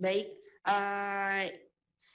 Baik,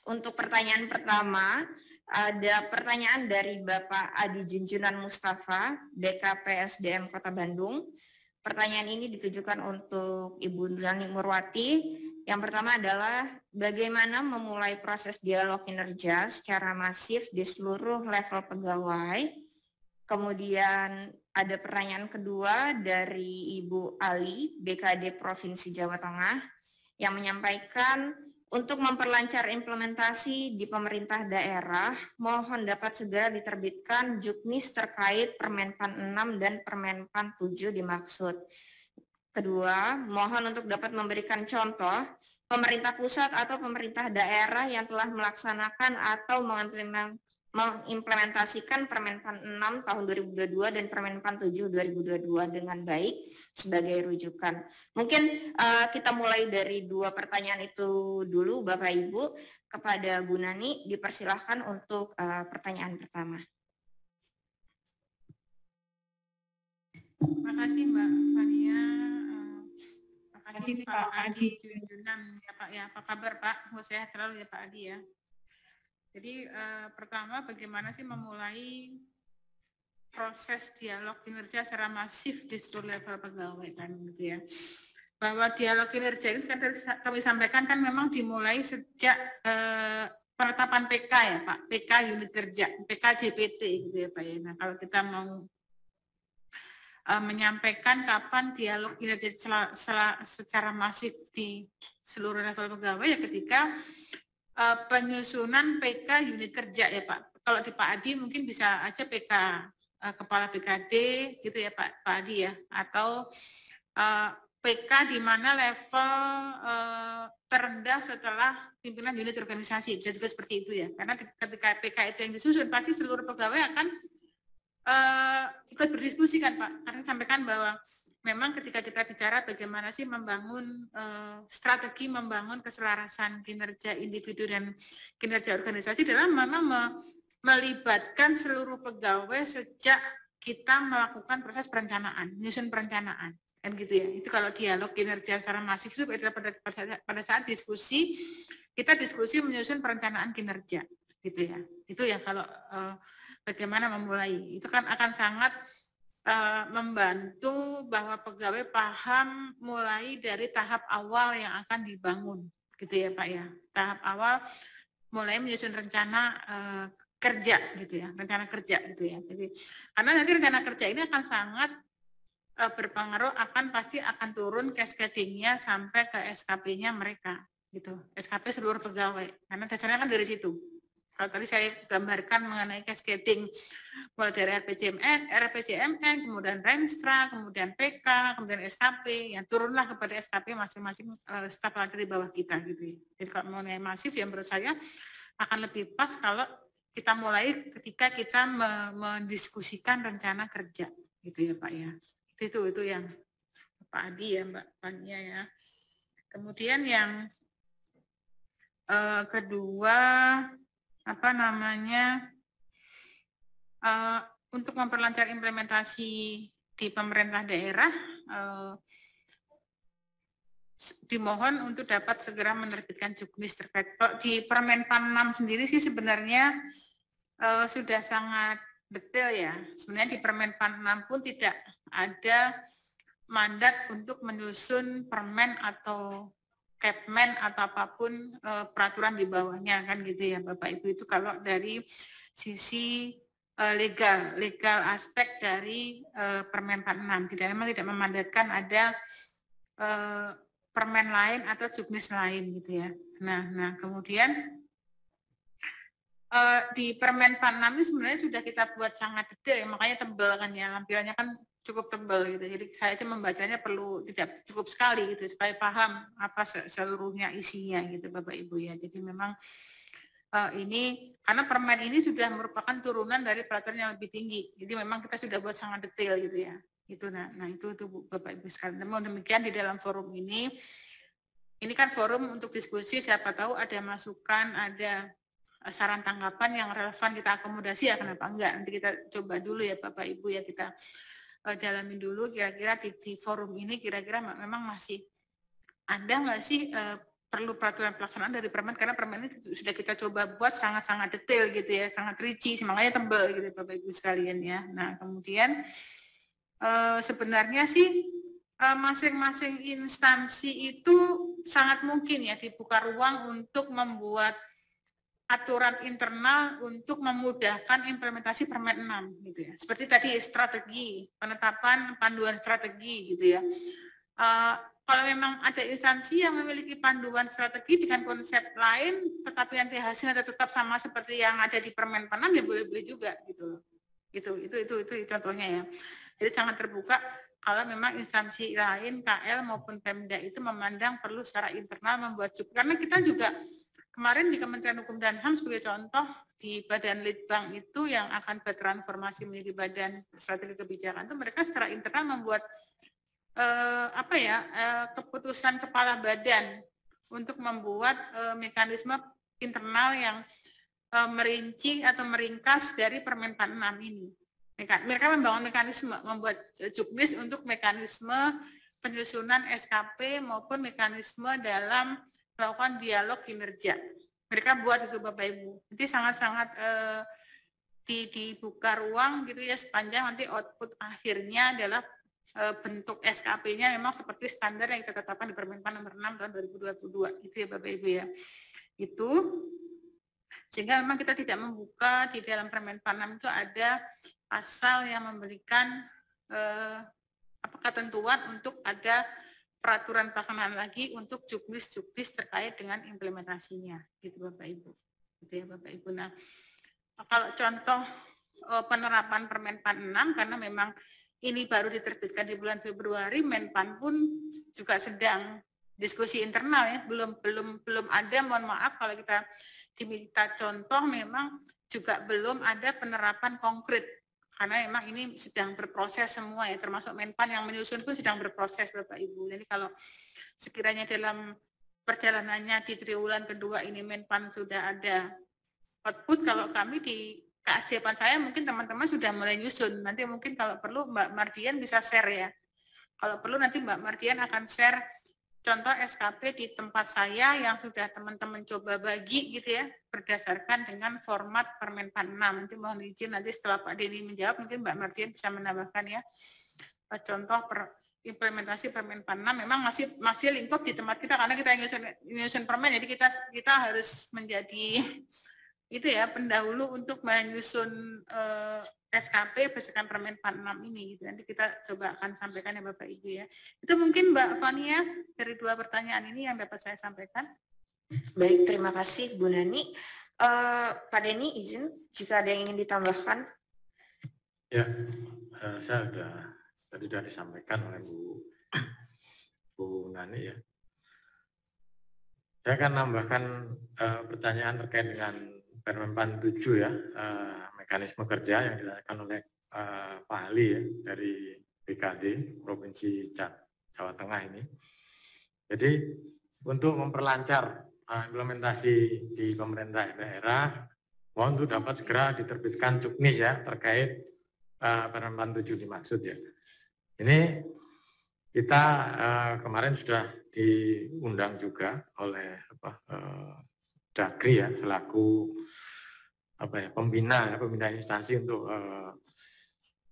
untuk pertanyaan pertama, ada pertanyaan dari Bapak Adi Junjunan Mustafa, DKP SDM Kota Bandung. Pertanyaan ini ditujukan untuk Ibu Nurani Murwati. Yang pertama adalah bagaimana memulai proses dialog kinerja secara masif di seluruh level pegawai. Kemudian ada pertanyaan kedua dari Ibu Ali, BKD Provinsi Jawa Tengah, yang menyampaikan untuk memperlancar implementasi di pemerintah daerah, mohon dapat segera diterbitkan juknis terkait Permenpan 6 dan Permenpan 7 dimaksud. Kedua, mohon untuk dapat memberikan contoh pemerintah pusat atau pemerintah daerah yang telah melaksanakan atau mengimplementasikan Permenpan 6 tahun 2022 dan Permenpan 7 2022 dengan baik sebagai rujukan. Mungkin kita mulai dari dua pertanyaan itu dulu, Bapak Ibu. Kepada Bu Nani, dipersilahkan untuk pertanyaan pertama. Terima kasih Mbak Fania. Terima kasih Pak Adi Junjunan ya Pak ya. Apa kabar Pak? Sehat selalu ya Pak Adi ya. Jadi pertama bagaimana sih memulai proses dialog kinerja secara masif di seluruh level pegawai kan gitu ya. Bahwa dialog kinerja ini kan kami sampaikan kan memang dimulai sejak penetapan PK ya Pak, PK unit kerja, PK JPT gitu ya Pak ya. Nah kalau kita mau menyampaikan kapan dialog kinerja secara masif di seluruh level pegawai ya ketika penyusunan PK unit kerja ya Pak. Kalau di Pak Adi mungkin bisa aja PK Kepala BKD gitu ya Pak Adi ya, atau PK di mana level terendah setelah pimpinan unit organisasi, bisa juga seperti itu ya. Karena ketika PK itu yang disusun pasti seluruh pegawai akan ikut berdiskusi kan Pak, karena sampaikan bahwa memang ketika kita bicara bagaimana sih membangun strategi membangun keselarasan kinerja individu dan kinerja organisasi dalam memang melibatkan seluruh pegawai sejak kita melakukan proses perencanaan, menyusun perencanaan kan gitu ya. Itu kalau dialog kinerja secara masif itu pada saat diskusi kita diskusi menyusun perencanaan kinerja gitu ya. Itu ya kalau bagaimana memulai itu kan akan sangat membantu bahwa pegawai paham mulai dari tahap awal yang akan dibangun gitu ya Pak ya. Tahap awal mulai menyusun rencana kerja gitu ya, rencana kerja gitu ya. Jadi karena nanti rencana kerja ini akan sangat berpengaruh pasti akan turun cascading-nya sampai ke SKP-nya mereka gitu. SKP seluruh pegawai. Karena dasarnya kan dari situ. Kalau tadi saya gambarkan mengenai cascading mulai dari RPJMN, kemudian Renstra, kemudian PK, kemudian SKP, yang turunlah kepada SKP masing-masing staf di bawah kita gitu. Jadi kalau mengenai masif ya menurut saya akan lebih pas kalau kita mulai ketika kita mendiskusikan rencana kerja gitu ya Pak ya. Itu yang Pak Adi ya Mbak Fania ya. Kemudian yang kedua untuk memperlancar implementasi di pemerintah daerah dimohon untuk dapat segera menerbitkan juknis terkait. Di Permenpan 6 sendiri sih sebenarnya sudah sangat detail ya. Sebenarnya di Permenpan 6 pun tidak ada mandat untuk menyusun permen atau Kepmen atau apapun peraturan di bawahnya kan gitu ya Bapak Ibu. Itu kalau dari sisi legal aspek dari Permenpan 6 memang tidak memandatkan ada permen lain atau juknis lain gitu ya. Nah kemudian di Permenpan 6 ini sebenarnya sudah kita buat sangat detail, makanya tebal kan ya, lampirannya kan cukup tebal gitu. Jadi saya itu membacanya tidak cukup sekali gitu supaya paham apa seluruhnya isinya gitu Bapak Ibu ya. Jadi memang ini karena permen ini sudah merupakan turunan dari peraturan yang lebih tinggi. Jadi memang kita sudah buat sangat detail gitu ya. Itu nah itu Bapak Ibu sekalian. Namun demikian di dalam forum ini kan forum untuk diskusi, siapa tahu ada masukan, ada saran tanggapan yang relevan kita akomodasi ya kenapa enggak. Nanti kita coba dulu ya Bapak Ibu ya, kita dalamin dulu kira-kira di forum ini kira-kira memang masih ada nggak sih perlu peraturan pelaksanaan dari Permen, karena Permen ini sudah kita coba buat sangat-sangat detail gitu ya, sangat rinci, makanya tebal gitu Bapak Ibu sekalian ya. Nah kemudian sebenarnya sih masing-masing instansi itu sangat mungkin ya dibuka ruang untuk membuat aturan internal untuk memudahkan implementasi Permen 6 gitu ya. Seperti tadi strategi, penetapan panduan strategi gitu ya. Kalau memang ada instansi yang memiliki panduan strategi dengan konsep lain, tetapi nanti hasilnya tetap sama seperti yang ada di Permen 6 ya boleh-boleh juga gitu loh. Itu contohnya ya. Jadi sangat terbuka kalau memang instansi lain, KL maupun Pemda itu memandang perlu secara internal membuat cukup. Karena kita juga kemarin di Kementerian Hukum dan HAM sebagai contoh di Badan Litbang itu yang akan bertransformasi menjadi Badan Strategi Kebijakan itu mereka secara internal membuat keputusan kepala badan untuk membuat mekanisme internal yang merinci atau meringkas dari Permen 6 ini. Mereka membangun mekanisme, membuat juknis untuk mekanisme penyusunan SKP maupun mekanisme dalam melakukan dialog kinerja. Mereka buat itu Bapak Ibu. Jadi sangat-sangat dibuka ruang gitu ya, sepanjang nanti output akhirnya adalah bentuk SKP-nya memang seperti standar yang kita tetapkan di Permenpan nomor 6 tahun 2022. Itu ya Bapak Ibu ya. Itu sehingga memang kita tidak membuka di dalam Permenpan 6 itu ada pasal yang memberikan ketentuan untuk ada peraturan pelaksanaan lagi untuk juknis-juknis terkait dengan implementasinya, gitu Bapak Ibu. Gitu ya Bapak Ibu. Nah, kalau contoh penerapan Permenpan 6 karena memang ini baru diterbitkan di bulan Februari, Menpan pun juga sedang diskusi internal ya, belum ada, mohon maaf kalau kita diminta contoh memang juga belum ada penerapan konkret. Karena memang ini sedang berproses semua ya, termasuk Menpan yang menyusun pun sedang berproses Bapak Ibu. Jadi kalau sekiranya dalam perjalanannya di triwulan kedua ini Menpan sudah ada output, kalau kami di keasdiapan saya mungkin teman-teman sudah mulai nyusun. Nanti mungkin kalau perlu Mbak Mardian bisa share ya. Kalau perlu nanti Mbak Mardian akan share contoh SKP di tempat saya yang sudah teman-teman coba bagi gitu ya, berdasarkan dengan format Permenpan 6. Nanti mohon izin nanti setelah Pak Denny menjawab, mungkin Mbak Mardian bisa menambahkan ya contoh implementasi Permenpan 6. Memang masih lingkup di tempat kita karena kita nyusun permen, jadi kita harus menjadi itu ya pendahulu untuk menyusun SKP berdasarkan Permenpan 6 ini. Gitu. Nanti kita coba akan sampaikan ya Bapak Ibu ya. Itu mungkin Mbak Fania dari dua pertanyaan ini yang dapat saya sampaikan. Baik, terima kasih Bu Nani. Pak Denny izin jika ada yang ingin ditambahkan. Ya, saya sudah disampaikan oleh Bu Nani ya. Saya akan nambahkan pertanyaan terkait dengan Permenpan 7 ya, mekanisme kerja yang dilakukan oleh Pak Ali ya, dari BKD Provinsi Jawa Tengah ini. Jadi untuk memperlancar implementasi di pemerintah daerah, mohon untuk dapat segera diterbitkan juknis ya terkait Permenpan 7 dimaksud ya. Ini kita kemarin sudah diundang juga oleh Dagri ya selaku pembina instansi untuk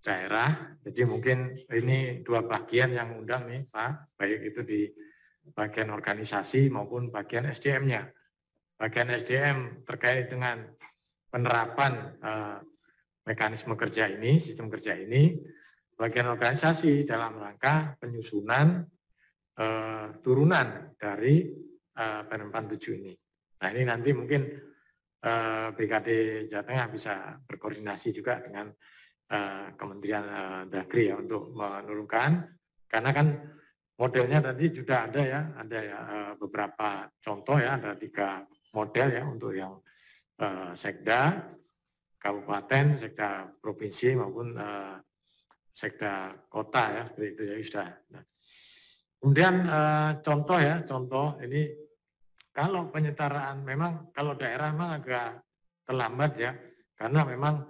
daerah. Jadi mungkin ini dua bagian yang undang nih Pak, baik itu di bagian organisasi maupun bagian SDM-nya. Bagian SDM terkait dengan penerapan mekanisme kerja ini, sistem kerja ini. Bagian organisasi dalam rangka penyusunan turunan dari Permenpan 7 ini. Nah ini nanti mungkin BKD Jawa Tengah bisa berkoordinasi juga dengan Kementerian Dagri ya untuk menurunkan, karena kan modelnya tadi sudah ada ya, beberapa contoh ya, ada 3 model ya untuk yang sekda kabupaten, sekda provinsi maupun sekda kota ya, seperti itu ya sudah. Nah, kemudian contoh ini kalau penyetaraan memang kalau daerah memang agak terlambat ya, karena memang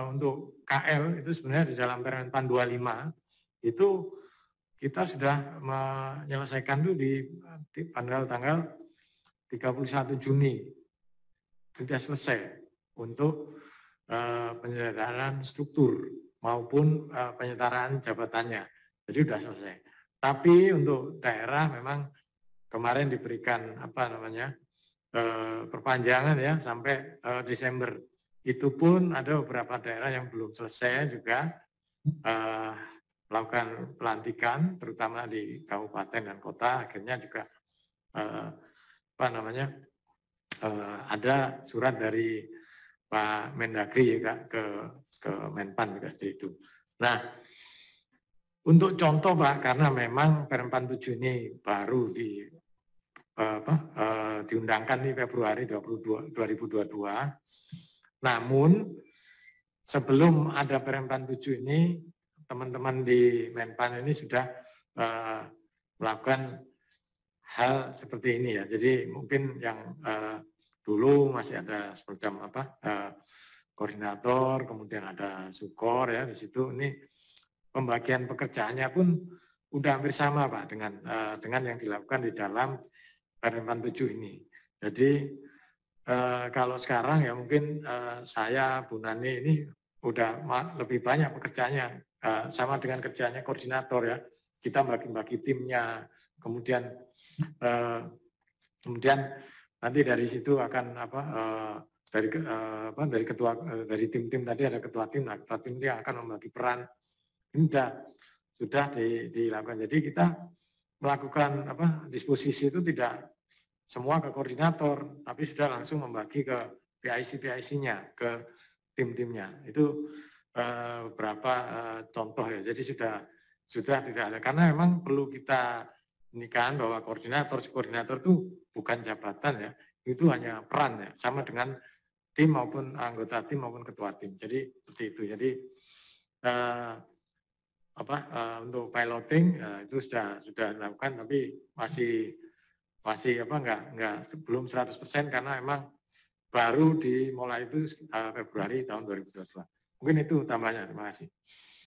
untuk KL itu sebenarnya di dalam Permenpan 25 itu kita sudah menyelesaikan itu di tanggal 31 Juni sudah selesai untuk penyetaraan struktur maupun penyetaraan jabatannya. Jadi sudah selesai. Tapi untuk daerah memang kemarin diberikan perpanjangan ya sampai Desember. Itu pun ada beberapa daerah yang belum selesai juga melakukan pelantikan, terutama di kabupaten dan kota. Akhirnya juga ada surat dari Pak Mendagri juga ke Menpan juga seperti itu. Nah, untuk contoh Pak, karena memang Permen 7 ini baru diundangkan di Februari 2022. Namun sebelum ada Permen 7 ini, teman-teman di Menpan ini sudah melakukan hal seperti ini ya. Jadi mungkin yang dulu masih ada semacam koordinator, kemudian ada sukor ya di situ. Ini pembagian pekerjaannya pun udah hampir sama Pak dengan yang dilakukan di dalam Permen 7 ini. Jadi kalau sekarang ya mungkin saya Bu Nani ini udah lebih banyak pekerjaannya sama dengan kerjanya koordinator ya. Kita bagi-bagi timnya, kemudian nanti dari situ akan dari ketua dari tim-tim tadi ada ketua tim, nah ketua tim dia akan membagi peran. Ini sudah dilakukan. Jadi kita melakukan disposisi itu tidak semua ke koordinator, tapi sudah langsung membagi ke PIC-nya, ke tim-timnya. Itu beberapa contoh ya. Jadi sudah tidak ada, karena memang perlu kita ini kan bahwa koordinator itu bukan jabatan ya, itu hanya peran ya, sama dengan tim maupun anggota tim maupun ketua tim. Jadi seperti itu. Jadi untuk piloting itu sudah dilakukan, tapi masih belum 100% karena memang baru dimulai itu Februari tahun 2022. Mungkin itu tambahnya. Terima kasih.